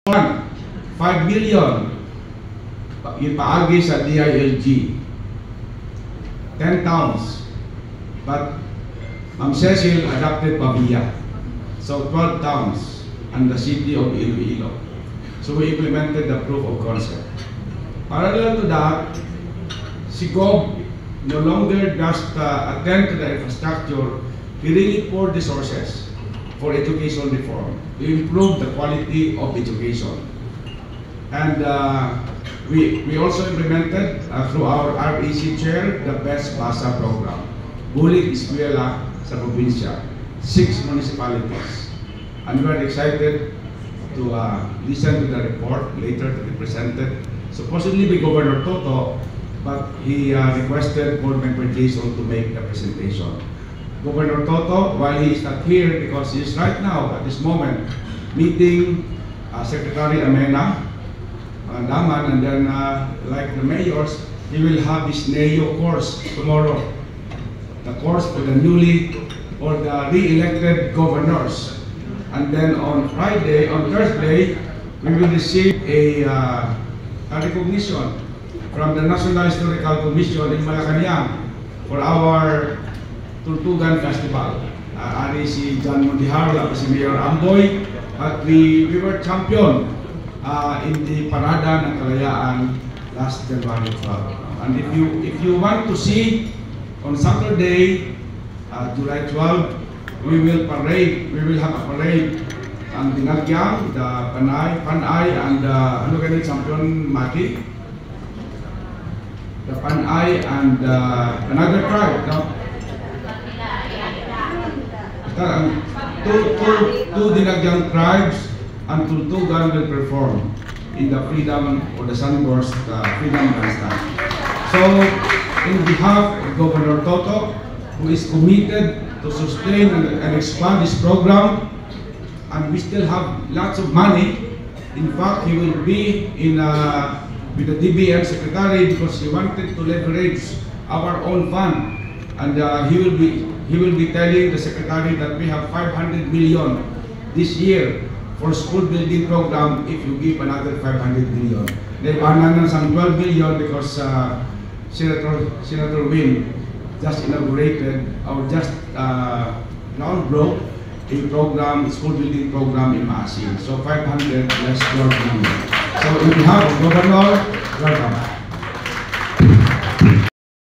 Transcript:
5 million ipaagi sa DILG, 10 towns, but Ma'am Cecil adopted Pavia, so 12 towns and the city of Iloilo. So we implemented the proof of concept. Parallel to that, Sigog no longer just attend to the infrastructure. He really poured resources for education reform to improve the quality of education. And we also implemented through our REC chair the Best Basa program. Bulig eskwela sa probinsya, 6 municipalities. And we are excited to listen to the report later to be presented, supposedly by Governor Toto, but he requested Board Member Jason to make the presentation. Governor Toto, while he is not here because he is right now at this moment meeting Secretary Amena Daman, and then like the mayors, he will have his NEO course tomorrow, the course for the newly or the re-elected governors. And then on Thursday, we will receive a recognition from the National Historical Commission in Malacanang for our Tultugan Festival. Ari si John Montijarla, si Mayor Amboy, at we were champion in the Parada ng Kalayaan last January 12. And if you want to see on Saturday, July 12, we will have a parade ang Dinagyang, the Panay, and ano ganit champion Mati? The Panay and another tribe, no? Two Dinagyang tribes and Tultugan will perform in the Freedom or the Sunburst Freedom Bandstand. So, in behalf of Governor Toto, who is committed to sustain and expand this program, and we still have lots of money. In fact, he will be in with the DBM secretary because he wanted to leverage our own fund, and he will be telling the secretary that we have 500 million this year for school building program if you give another 500 million. They bananan sang 12 million because Senator Win just inaugurated or just broke a program, school building program in Maasin. So 500 less 12 million. So in behalf of Governor, welcome.